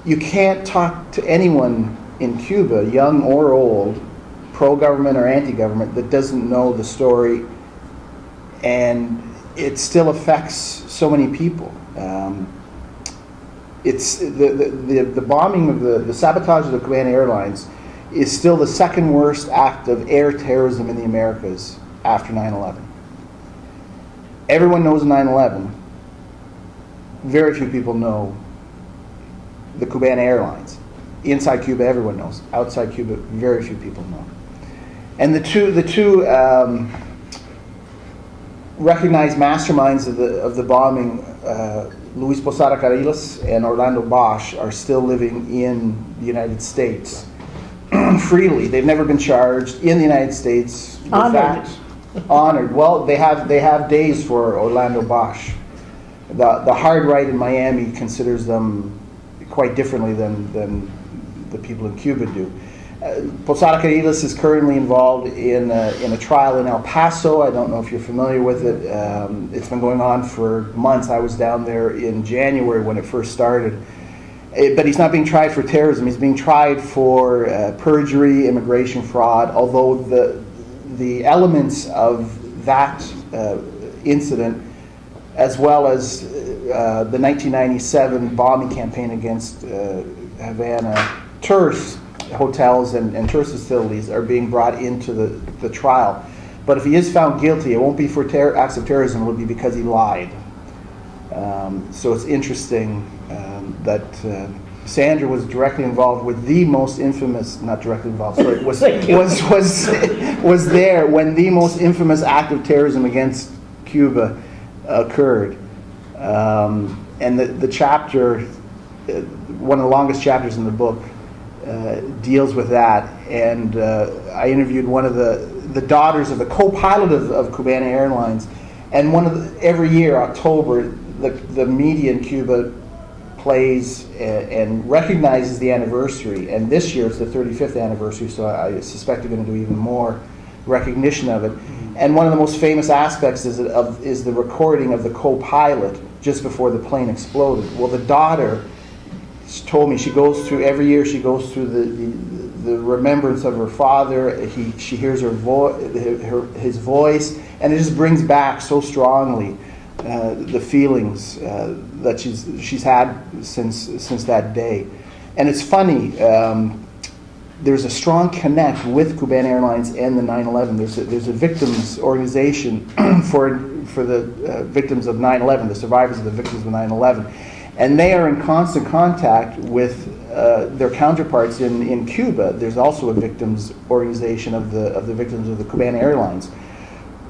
You can't talk to anyone in Cuba, young or old, pro-government or anti-government, that doesn't know the story, and it still affects so many people. It's the bombing of the sabotage of the Cuban Airlines is still the second worst act of air terrorism in the Americas after 9/11. Everyone knows 9/11. Very few people know the Cuban Airlines. Inside Cuba, everyone knows. Outside Cuba, very few people know. And the two recognized masterminds of the bombing, Luis Posada Carriles and Orlando Bosch, are still living in the United States freely. They've never been charged in the United States. Honored. Honored. Well, they have days for Orlando Bosch. The hard right in Miami considers them quite differently than the people in Cuba do. Posada Carriles is currently involved in a trial in El Paso. I don't know if you're familiar with it. It's been going on for months. I was down there in January when it first started. But he's not being tried for terrorism. He's being tried for perjury, immigration fraud, although the elements of that incident, as well as the 1997 bombing campaign against Havana tourist hotels and tourist facilities, are being brought into the trial. But if he is found guilty, it won't be for acts of terrorism, it will be because he lied. So it's interesting that Sandra was directly involved with the most infamous, not directly involved, sorry, was there when the most infamous act of terrorism against Cuba occurred. And the chapter, one of the longest chapters in the book, deals with that. And I interviewed one of the daughters of the co-pilot of Cuban Airlines. And every year, October, the media in Cuba plays and recognizes the anniversary. And this year it's the 35th anniversary, so I suspect they're going to do even more recognition of it. And one of the most famous aspects is the recording of the co-pilot just before the plane exploded. Well, the daughter told me every year she goes through the remembrance of her father. She hears his voice, and it just brings back so strongly the feelings that she's had since that day. And it's funny. There's a strong connect with Cuban Airlines and the 9/11. There's a victims organization for the victims of 9/11, the survivors of the victims of 9/11, and they are in constant contact with their counterparts in Cuba. There's also a victims organization of the victims of the Cuban Airlines.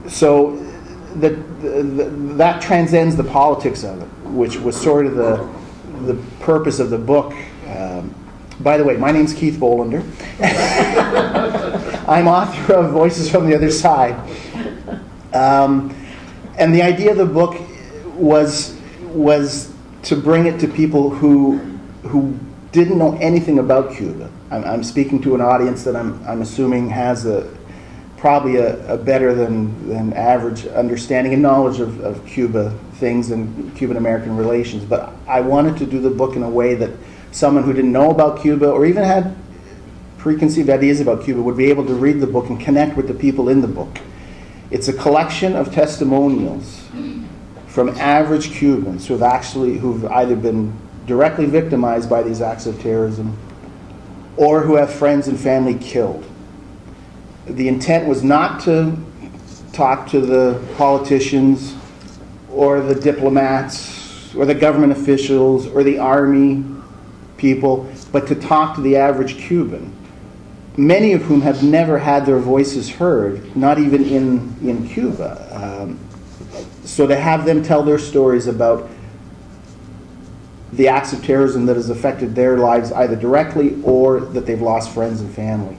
So that transcends the politics of it, which was sort of the purpose of the book. By the way, my name's Keith Bolender. I'm author of Voices from the Other Side. And the idea of the book was to bring it to people who didn't know anything about Cuba. I'm speaking to an audience that I'm assuming has probably a better than average understanding and knowledge of Cuba things and Cuban-American relations. But I wanted to do the book in a way that someone who didn't know about Cuba or even had preconceived ideas about Cuba would be able to read the book and connect with the people in the book. It's a collection of testimonials from average Cubans who've either been directly victimized by these acts of terrorism or who have friends and family killed. The intent was not to talk to the politicians or the diplomats or the government officials or the army people, but to talk to the average Cuban, many of whom have never had their voices heard, not even in Cuba. So to have them tell their stories about the acts of terrorism that has affected their lives either directly or that they've lost friends and family.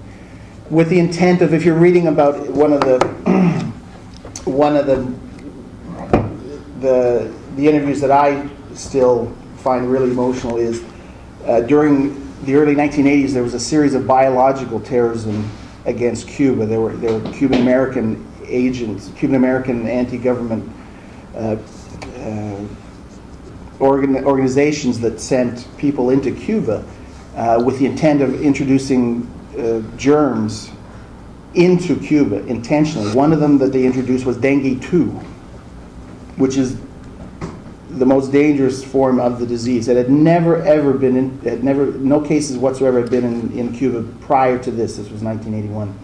With the intent of, if you're reading about one of the interviews that I still find really emotional is during the early 1980s there was a series of biological terrorism against Cuba. There were Cuban American agents, Cuban American anti-government organizations that sent people into Cuba with the intent of introducing germs into Cuba intentionally. One of them that they introduced was dengue 2, which is the most dangerous form of the disease. It had never ever been no cases whatsoever had been in Cuba prior to this. This was 1981.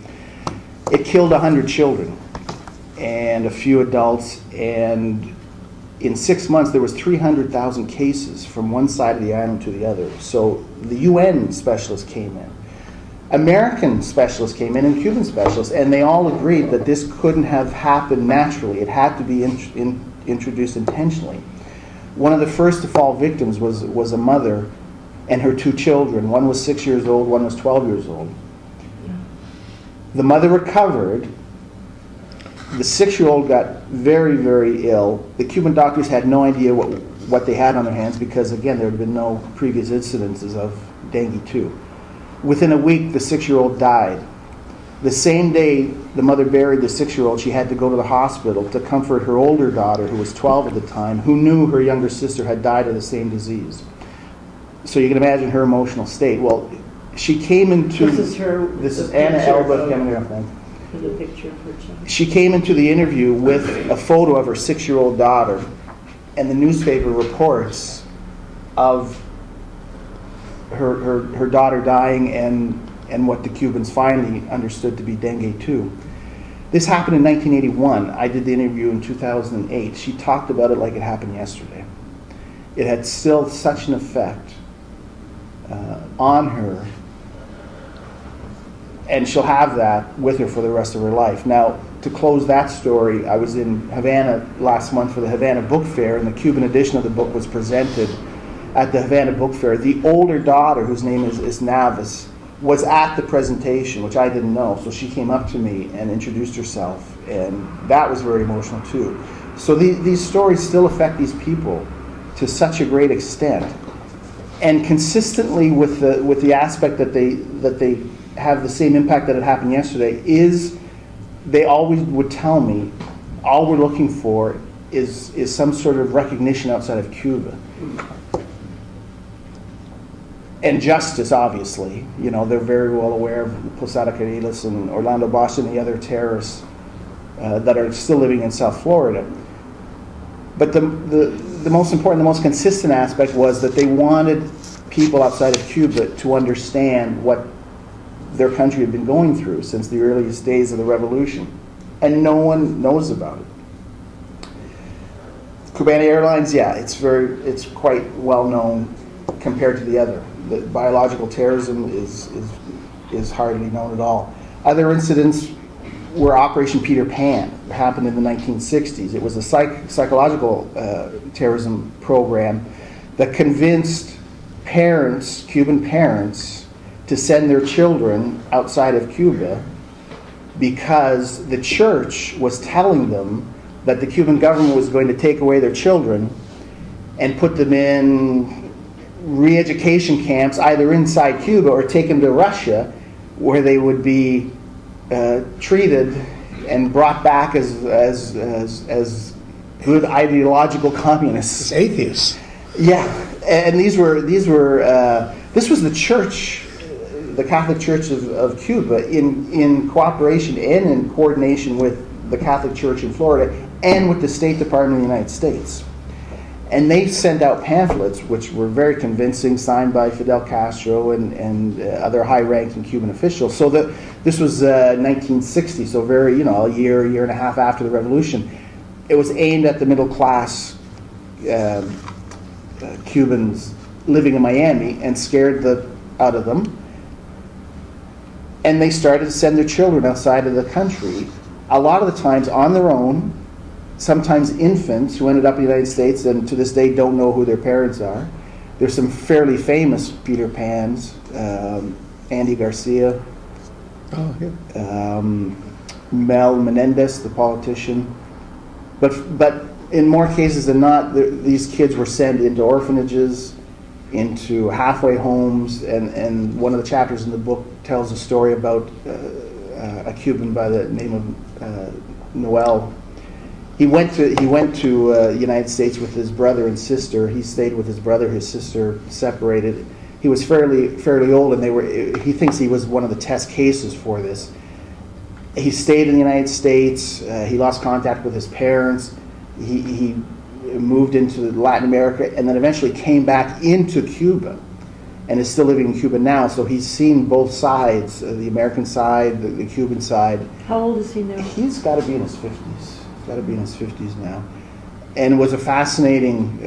It killed 100 children and a few adults, and in 6 months there was 300,000 cases from one side of the island to the other. So the UN specialists came in, American specialists came in, and Cuban specialists, and they all agreed that this couldn't have happened naturally. It had to be introduced intentionally. One of the first to fall victims was a mother and her 2 children. One was 6 years old, one was 12 years old. The mother recovered. The 6-year-old got very, very ill. The Cuban doctors had no idea what they had on their hands because, again, there had been no previous incidences of dengue 2. Within a week, the 6-year-old died. The same day the mother buried the 6-year-old, she had to go to the hospital to comfort her older daughter, who was 12 at the time, who knew her younger sister had died of the same disease. So you can imagine her emotional state. Well, she came into... This is Anna Elba coming up then. The picture of her child. She came into the interview with a photo of her 6-year-old daughter, and the newspaper reports of her daughter dying and what the Cubans finally understood to be dengue 2. This happened in 1981. I did the interview in 2008. She talked about it like it happened yesterday. It had still such an effect on her, and she'll have that with her for the rest of her life. Now, to close that story, I was in Havana last month for the Havana Book Fair, and the Cuban edition of the book was presented at the Havana Book Fair. The older daughter, whose name is Navis, was at the presentation, which I didn't know. So she came up to me and introduced herself, and that was very emotional too. So these stories still affect these people to such a great extent, and consistently with the aspect that they have the same impact that had happened yesterday is they always would tell me all we're looking for is some sort of recognition outside of Cuba. And justice, obviously. You know, they're very well aware of Posada Carriles and Orlando Bosch and the other terrorists that are still living in South Florida. But the most important, the most consistent aspect was that they wanted people outside of Cuba to understand what their country had been going through since the earliest days of the revolution. And no one knows about it. Cubana Airlines, yeah, it's quite well known compared to the other. The biological terrorism is hardly known at all. Other incidents were Operation Peter Pan. It happened in the 1960s. It was a psychological terrorism program that convinced parents, Cuban parents, to send their children outside of Cuba because the church was telling them that the Cuban government was going to take away their children and put them in re-education camps either inside Cuba or take them to Russia, where they would be treated and brought back as good ideological communists. As atheists. Yeah, and this was the church, the Catholic Church of Cuba, in cooperation and in coordination with the Catholic Church in Florida and with the State Department of the United States. And they sent out pamphlets which were very convincing, signed by Fidel Castro and other high-ranking Cuban officials. So this was 1960, so very, a year and a half after the revolution. It was aimed at the middle-class Cubans living in Miami and scared out of them. And they started to send their children outside of the country, a lot of the times on their own, sometimes infants who ended up in the United States and to this day don't know who their parents are. There's some fairly famous Peter Pans, Andy Garcia, Mel Menendez, the politician. But in more cases than not, these kids were sent into orphanages, into halfway homes, and one of the chapters in the book tells a story about a Cuban by the name of Noel. He went to United States with his brother and sister. He stayed with his brother. His sister separated. He was fairly old, and he thinks he was one of the test cases for this. He stayed in the United States. He lost contact with his parents. He moved into Latin America, and then eventually came back into Cuba, and is still living in Cuba now. So he's seen both sides, the American side, the Cuban side. How old is he now? He's got to be in his 50s. He's got to be in his 50s now. And it was a fascinating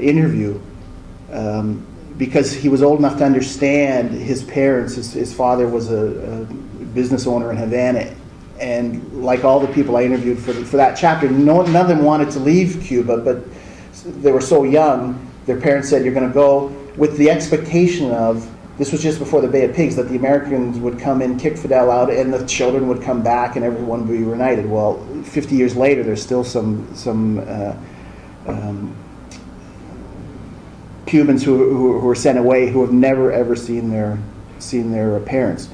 interview because he was old enough to understand his parents. His father was a business owner in Havana. And like all the people I interviewed for that chapter, none of them wanted to leave Cuba, but they were so young. Their parents said, "You're going to go," with the expectation of, this was just before the Bay of Pigs, that the Americans would come in, kick Fidel out, and the children would come back and everyone would be reunited. Well, 50 years later, there's still some Cubans who were sent away who have never ever seen their parents.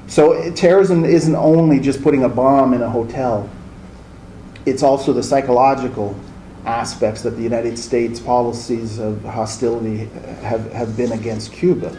So terrorism isn't only just putting a bomb in a hotel. It's also the psychological aspects that the United States policies of hostility have been against Cuba.